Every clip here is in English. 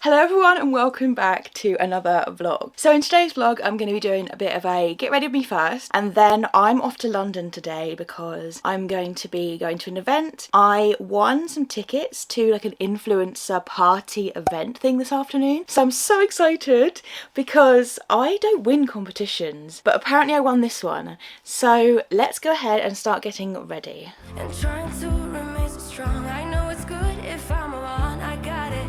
Hello everyone and welcome back to another vlog. So in today's vlog I'm going to be doing a bit of a get ready with me first, and then I'm off to London today because I'm going to be going to an event. I won some tickets to like an influencer party event thing this afternoon, so I'm so excited because I don't win competitions, but apparently I won this one. So let's go ahead and start getting ready. And trying to remain so strong, I know it's good if I'm alone. I got it.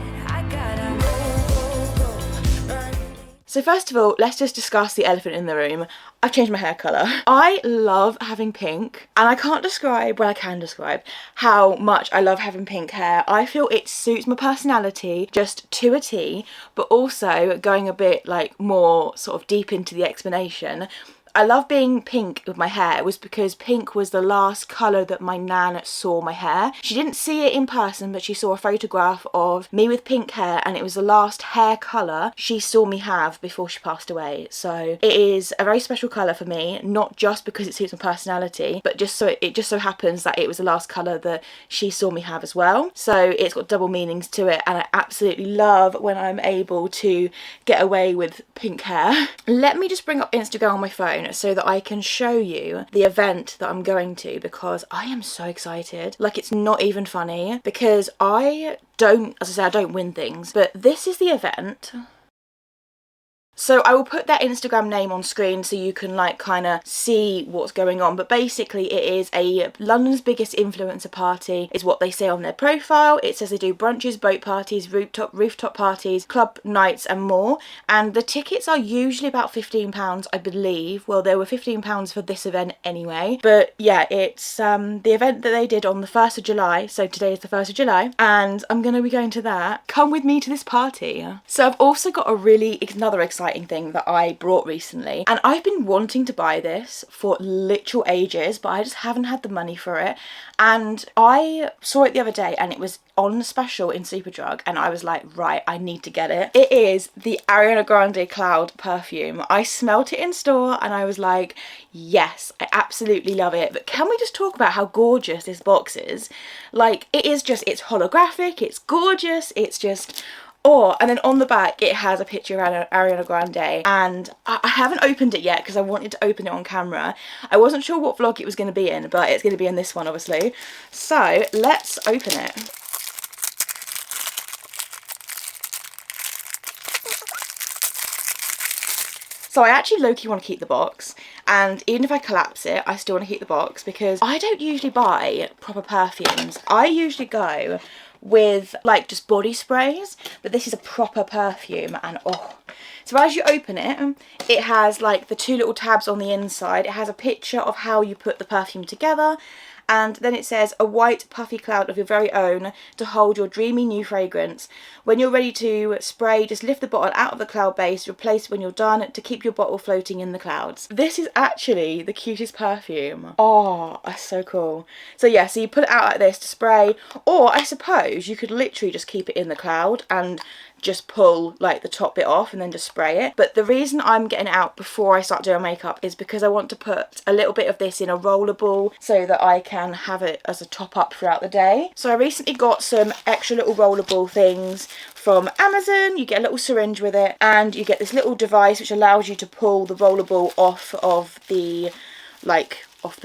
So first of all, let's just discuss the elephant in the room. I've changed my hair colour. I love having pink, and I can't describe, well I can describe, how much I love having pink hair. I feel it suits my personality just to a T, but also going a bit like more sort of deep into the explanation. I love being pink with my hair was because pink was the last colour that my nan saw my hair. She didn't see it in person, but she saw a photograph of me with pink hair, and it was the last hair colour she saw me have before she passed away. So it is a very special colour for me, not just because it suits my personality, but just so it just so happens that it was the last colour that she saw me have as well. So it's got double meanings to it, and I absolutely love when I'm able to get away with pink hair. Let me just bring up Instagram on my phone so that I can show you the event that I'm going to, because I am so excited. Like, it's not even funny because I don't, as I say, I don't win things, but this is the event. So I will put their Instagram name on screen so you can like kind of see what's going on. But basically it is a London's biggest influencer party is what they say on their profile. It says they do brunches, boat parties, rooftop parties, club nights and more. And the tickets are usually about £15, I believe. Well, they were £15 for this event anyway. But yeah, it's the event that they did on the 1st of July. So today is the 1st of July. And I'm going to be going to that. Come with me to this party. So I've also got another exciting thing that I brought recently, and I've been wanting to buy this for literal ages, but I just haven't had the money for it. And I saw it the other day and it was on special in Superdrug, and I was like, right, I need to get it. It is the Ariana Grande Cloud perfume. I smelt it in store and I was like, yes, I absolutely love it. But can we just talk about how gorgeous this box is? Like, it's holographic, it's gorgeous, it's just... Oh, and then on the back it has a picture of Ariana Grande, and I haven't opened it yet because I wanted to open it on camera. I wasn't sure what vlog it was going to be in, but it's going to be in this one obviously. So let's open it. So I actually low-key want to keep the box, and even if I collapse it, I still want to keep the box because I don't usually buy proper perfumes. I usually go with like just body sprays, but this is a proper perfume, and oh. So as you open it, it has like the two little tabs on the inside. It has a picture of how you put the perfume together. And then it says, a white puffy cloud of your very own to hold your dreamy new fragrance. When you're ready to spray, just lift the bottle out of the cloud base, replace when you're done to keep your bottle floating in the clouds. This is actually the cutest perfume. Oh, that's so cool. So yeah, so you put it out like this to spray, or I suppose you could literally just keep it in the cloud and just pull like the top bit off and then just spray it. But the reason I'm getting it out before I start doing makeup is because I want to put a little bit of this in a rollerball so that I can have it as a top up throughout the day. So I recently got some extra little rollerball things from Amazon. You get a little syringe with it, and you get this little device which allows you to pull the rollerball off of the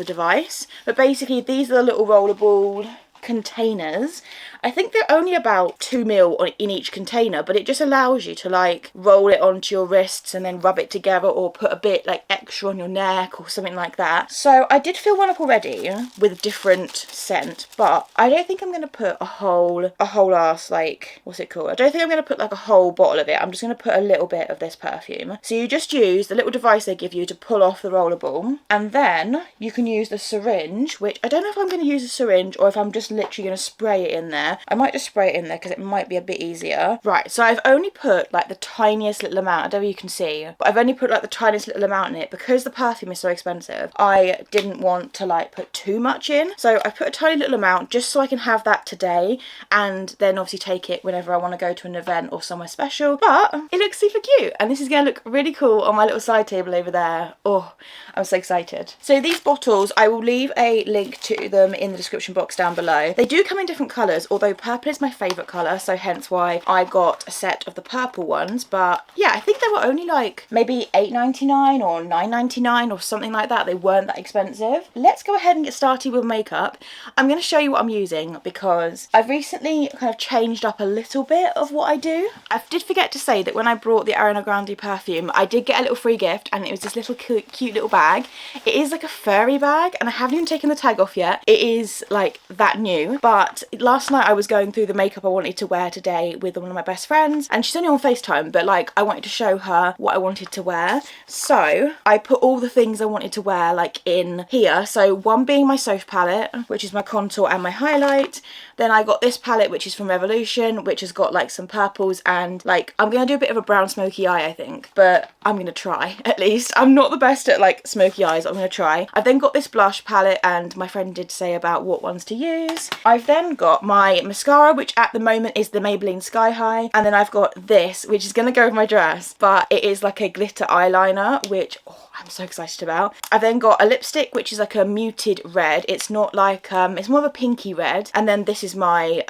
device. But basically these are the little rollerball containers. I think they're only about 2 mil in each container, but it just allows you to like roll it onto your wrists and then rub it together, or put a bit like extra on your neck or something like that. So I did fill one up already with a different scent, but I don't think I'm going to put a whole ass, like, what's it called? I don't think I'm going to put like a whole bottle of it. I'm just going to put a little bit of this perfume. So you just use the little device they give you to pull off the rollerball, and then you can use the syringe, which I don't know if I'm going to use a syringe or if I'm just literally going to spray it in there. I might just spray it in there because it might be a bit easier. Right, so I've only put like the tiniest little amount. I don't know if you can see, but I've only put like the tiniest little amount in it because the perfume is so expensive. I didn't want to like put too much in, so I put a tiny little amount just so I can have that today, and then obviously take it whenever I want to go to an event or somewhere special. But it looks super cute, and this is going to look really cool on my little side table over there. Oh, I'm so excited. So these bottles, I will leave a link to them in the description box down below. so. They do come in different colours, although purple is my favourite colour, so hence why I got a set of the purple ones. But yeah, I think they were only like maybe £8.99 or £9.99 or something like that. They weren't that expensive. Let's go ahead and get started with makeup. I'm going to show you what I'm using because I've recently kind of changed up a little bit of what I do. I did forget to say that when I brought the Ariana Grande perfume, I did get a little free gift, and it was this little cute little bag. It is like a furry bag, and I haven't even taken the tag off yet. It is like that new, but last night I was going through the makeup I wanted to wear today with one of my best friends, and she's only on FaceTime, but like I wanted to show her what I wanted to wear. So I put all the things I wanted to wear like in here. So one being my Soap palette, which is my contour and my highlight. Then I got this palette, which is from Revolution, which has got like some purples and like, I'm going to do a bit of a brown smoky eye, I think, but I'm going to try at least. I'm not the best at like smoky eyes, I'm going to try. I've then got this blush palette, and my friend did say about what ones to use. I've then got my mascara, which at the moment is the Maybelline Sky High. And then I've got this, which is going to go with my dress, but it is like a glitter eyeliner, which I'm so excited about. I've then got a lipstick, which is like a muted red. It's not like, it's more of a pinky red. And then this is my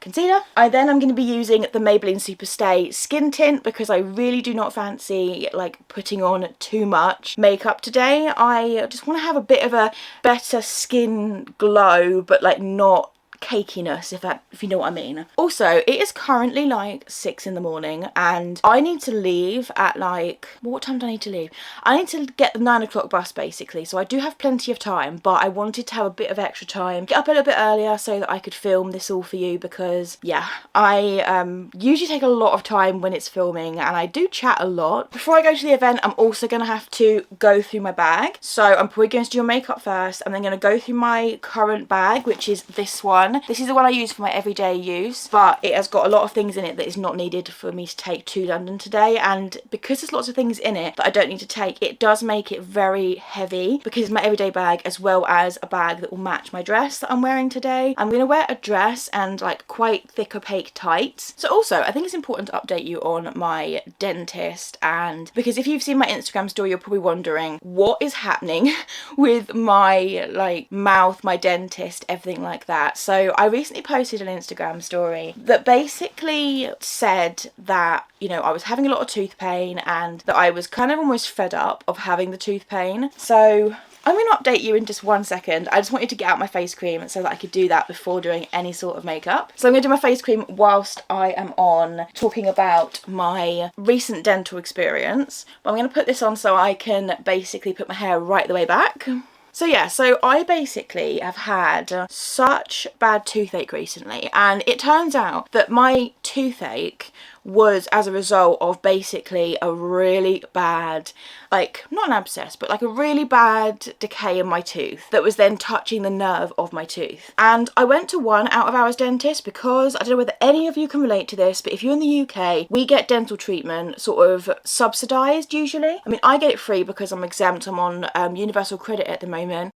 concealer. I'm going to be using the Maybelline Superstay Skin Tint because I really do not fancy like putting on too much makeup today. I just want to have a bit of a better skin glow, but like not cakiness, if you know what I mean. Also, it is currently like 6 in the morning, and I need to leave at like, what time do I need to leave? I need to get the 9 o'clock bus basically, so I do have plenty of time, but I wanted to have a bit of extra time, get up a little bit earlier so that I could film this all for you, because yeah, I usually take a lot of time when it's filming, and I do chat a lot. Before I go to the event, I'm also going to have to go through my bag, so I'm probably going to do your makeup first, and then going to go through my current bag, which is this one. This is the one I use for my everyday use, but it has got a lot of things in it that is not needed for me to take to London today, and because there's lots of things in it that I don't need to take, it does make it very heavy because it's my everyday bag as well as a bag that will match my dress that I'm wearing today. I'm going to wear a dress and like quite thick opaque tights. So also, I think it's important to update you on my dentist, and because if you've seen my Instagram story, you're probably wondering what is happening with my like mouth, my dentist, everything like that. So I recently posted an Instagram story that basically said that, you know, I was having a lot of tooth pain and that I was kind of almost fed up of having the tooth pain. So I'm going to update you in just 1 second. I just wanted to get out my face cream so that I could do that before doing any sort of makeup. So I'm going to do my face cream whilst I am on talking about my recent dental experience. But I'm going to put this on so I can basically put my hair right the way back. So yeah, so I basically have had such bad toothache recently, and it turns out that my toothache was as a result of basically a really bad, like, not an abscess, but like a really bad decay in my tooth that was then touching the nerve of my tooth. And I went to one out of hours dentist because, I don't know whether any of you can relate to this, but if you're in the UK, we get dental treatment sort of subsidised usually. I mean, I get it free because I'm exempt, I'm on universal credit at the moment.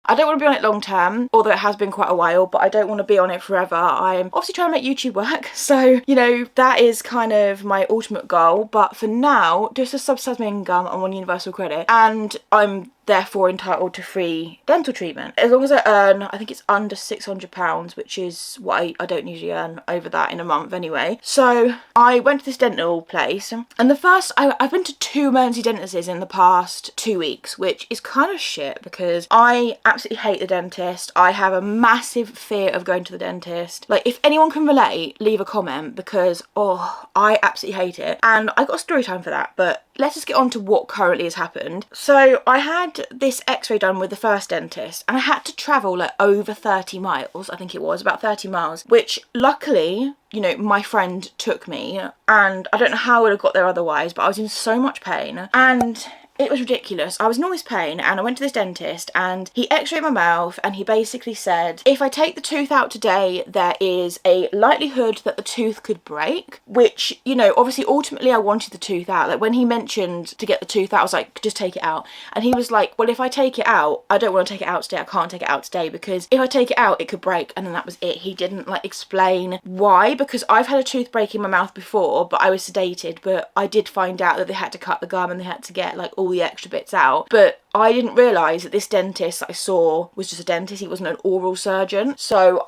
I don't want to be on it long term, although it has been quite a while, but I don't want to be on it forever. I'm obviously trying to make YouTube work, so, you know, that is kind of my ultimate goal. But for now, just a subsidised income, I'm on universal credit, and I'm therefore entitled to free dental treatment. As long as I earn, I think it's under £600, which is what I don't usually earn over that in a month anyway. So I went to this dental place, and I've been to 2 emergency dentists in the past 2 weeks, which is kind of shit because I absolutely hate the dentist. I have a massive fear of going to the dentist. Like, if anyone can relate, leave a comment because, oh, I absolutely hate it. And I got a story time for that, but let's just get on to what currently has happened. So I had this x-ray done with the first dentist, and I had to travel like over 30 miles, I think it was about 30 miles, which luckily, you know, my friend took me, and I don't know how I would have got there otherwise, but I was in so much pain. And It was ridiculous. I was in all this pain and I went to this dentist and he x-rayed my mouth and he basically said, if I take the tooth out today, there is a likelihood that the tooth could break, which, you know, obviously ultimately I wanted the tooth out. Like when he mentioned to get the tooth out, I was like, just take it out. And he was like, well, if I take it out, I don't want to take it out today. I can't take it out today because if I take it out, it could break. And then that was it. He didn't like explain why, because I've had a tooth break in my mouth before, but I was sedated. But I did find out that they had to cut the gum and they had to get like all the extra bits out. But I didn't realise that this dentist that I saw was just a dentist. He wasn't an oral surgeon. So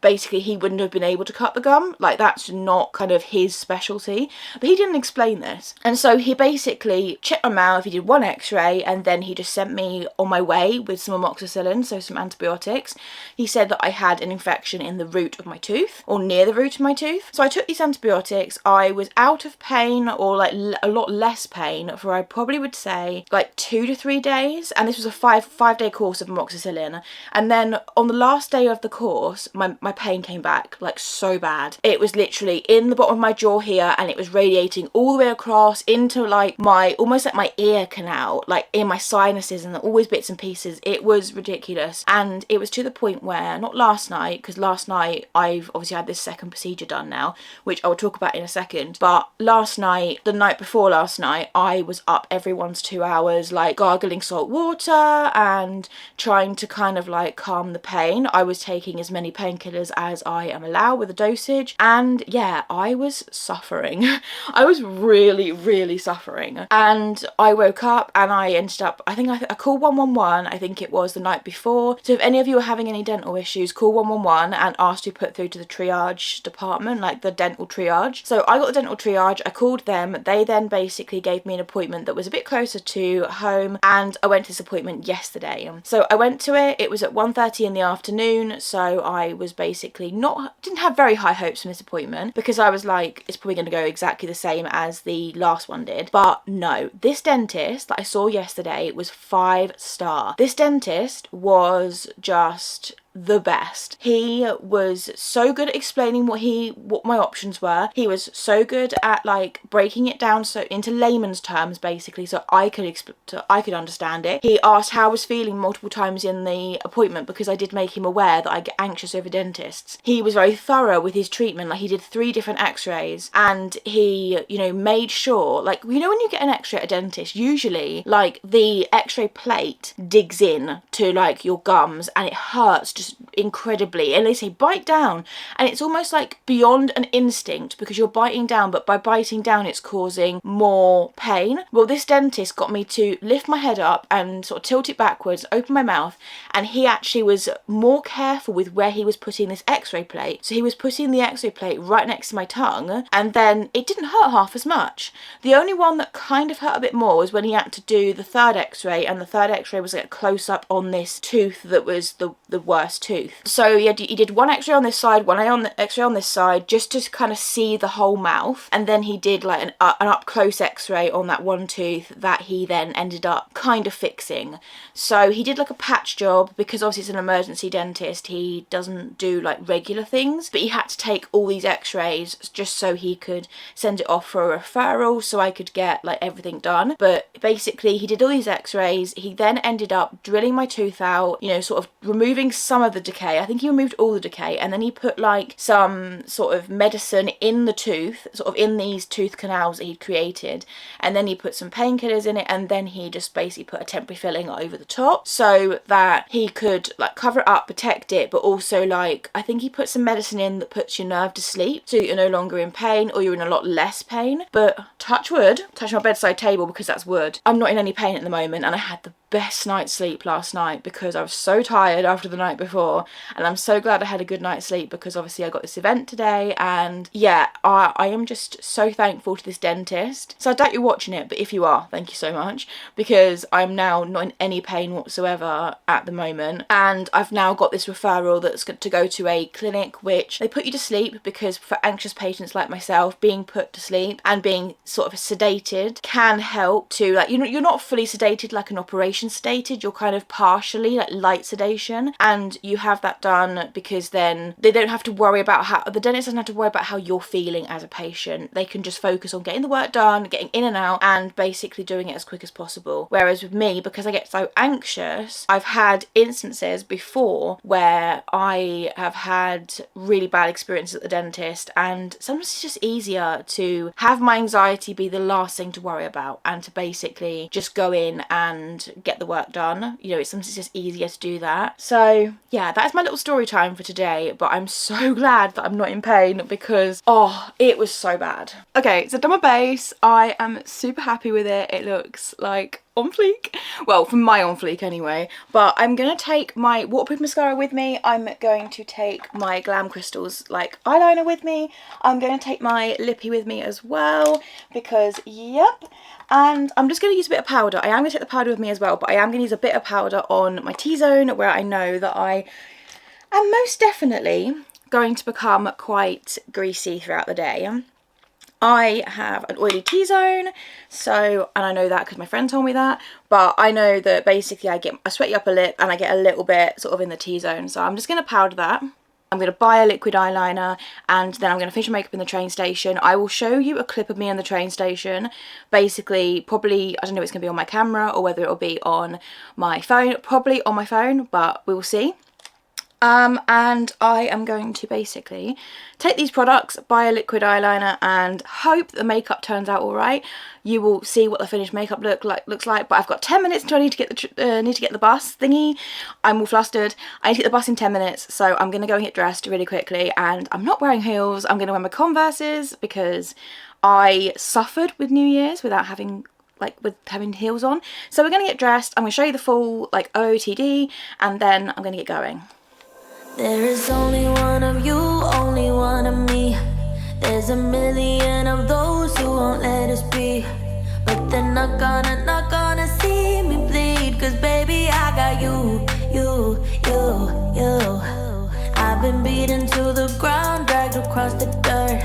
basically he wouldn't have been able to cut the gum. Like that's not kind of his specialty. But he didn't explain this. And so he basically checked my mouth, he did one x-ray, and then he just sent me on my way with some amoxicillin, so some antibiotics. He said that I had an infection in the root of my tooth, or near the root of my tooth. So I took these antibiotics. I was out of pain, or like a lot less pain, for I probably would say like 2 to 3 days. And this was a five-day course of amoxicillin. And then on the last day of the course, my pain came back like so bad. It was literally in the bottom of my jaw here, and it was radiating all the way across into like almost like my ear canal, like in my sinuses and all these bits and pieces. It was ridiculous. And it was to the point where, not last night, because last night I've obviously had this second procedure done now, which I will talk about in a second. But last night, the night before last night, I was up every 1 to 2 hours, like gargling salt water and trying to kind of like calm the pain. I was taking as many painkillers as I am allowed with a dosage, and yeah, I was suffering. I was really suffering. And I woke up and I ended up, I think I called 111, I think it was the night before. So if any of you are having any dental issues, call 111 and ask to be put through to the triage department, like the dental triage. So I got the dental triage, I called them, they then basically gave me an appointment that was a bit closer to home, and I went to this appointment yesterday. So I went to it was at 1:30 in the afternoon, so I was basically didn't have very high hopes from this appointment, because I was like, it's probably going to go exactly the same as the last one did. But no, this dentist that I saw yesterday was 5-star. This dentist was just the best. He was so good at explaining what my options were. He was so good at like breaking it down so into layman's terms, basically, so I could understand it. He asked how I was feeling multiple times in the appointment, because I did make him aware that I get anxious over dentists. He was very thorough with his treatment. Like he did 3 different x-rays, and he, you know, made sure, like, you know, when you get an x-ray at a dentist, usually like the x-ray plate digs in to like your gums and it hurts just incredibly, and they say bite down, and it's almost like beyond an instinct because you're biting down, but by biting down it's causing more pain. Well, this dentist got me to lift my head up and sort of tilt it backwards, open my mouth, and he actually was more careful with where he was putting this x-ray plate. So he was putting the x-ray plate right next to my tongue, and then it didn't hurt half as much. The only one that kind of hurt a bit more was when he had to do the 3rd x-ray, and the 3rd x-ray was like a close up on this tooth that was the worst tooth. So he did one x-ray on this side, one x-ray on this side, just to kind of see the whole mouth, and then he did like an up close x-ray on that one tooth that he then ended up kind of fixing. So he did like a patch job, because obviously it's an emergency dentist, he doesn't do like regular things, but he had to take all these x-rays just so he could send it off for a referral so I could get like everything done. But basically he did all these x-rays, he then ended up drilling my tooth out, you know, sort of removing some of the decay. I think he removed all the decay, and then he put like some sort of medicine in the tooth, sort of in these tooth canals that he'd created, and then he put some painkillers in it, and then he just basically put a temporary filling over the top so that he could like cover it up, protect it, but also like I think he put some medicine in that puts your nerve to sleep so you're no longer in pain, or you're in a lot less pain. But touch wood, touch my bedside table because that's wood, I'm not in any pain at the moment, and I had the best night's sleep last night because I was so tired after the night before, and I'm so glad I had a good night's sleep because obviously I got this event today. And yeah, I am just so thankful to this dentist. So I doubt you're watching it, but if you are, thank you so much, because I'm now not in any pain whatsoever at the moment, and I've now got this referral that's got to go to a clinic which they put you to sleep, because for anxious patients like myself, being put to sleep and being sort of sedated can help to, like, you're not fully sedated like an operation sedation stated, you're kind of partially like light sedation, and you have that done because then they don't have to worry about how, the dentist doesn't have to worry about how you're feeling as a patient. They can just focus on getting the work done, getting in and out, and basically doing it as quick as possible. Whereas with me, because I get so anxious, I've had instances before where I have had really bad experiences at the dentist, and sometimes it's just easier to have my anxiety be the last thing to worry about and to basically just go in and get the work done. You know, sometimes it's just easier to do that. So yeah, that is my little story time for today, but I'm so glad that I'm not in pain because, oh, it was so bad. Okay, so done my base. I am super happy with it. It looks like on fleek. Well, from my on fleek anyway. But I'm gonna take my waterproof mascara with me. I'm going to take my Glam Crystals like eyeliner with me. I'm going to take my lippy with me as well because, yep. And I'm just going to use a bit of powder. I am going to take the powder with me as well, but I am going to use a bit of powder on my T-zone where I know that I am most definitely going to become quite greasy throughout the day. I have an oily T-zone, so, and I know that because my friend told me that, but I know that basically I sweat up a lip and I get a little bit sort of in the T-zone, so I'm just going to powder that. I'm going to buy a liquid eyeliner, and then I'm going to finish my makeup in the train station. I will show you a clip of me in the train station. Basically, probably, I don't know if it's going to be on my camera or whether it will be on my phone. Probably on my phone, but we will see. And I am going to basically take these products, buy a liquid eyeliner, and hope that the makeup turns out all right. You will see what the finished makeup looks like. But I've got 10 minutes until I need to get the bus thingy. I'm all flustered. I need to get the bus in 10 minutes, so I'm gonna go and get dressed really quickly. And I'm not wearing heels. I'm gonna wear my Converses because I suffered with New Year's without having heels on. So we're gonna get dressed. I'm gonna show you the full like OOTD, and then I'm gonna get going. There is only one of you, only one of me. There's a million of those who won't let us be. But they're not gonna see me bleed. Cause baby, I got you. I've been beaten to the ground, dragged across the dirt.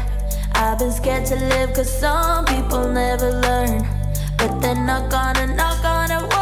I've been scared to live cause some people never learn. But they're not gonna work.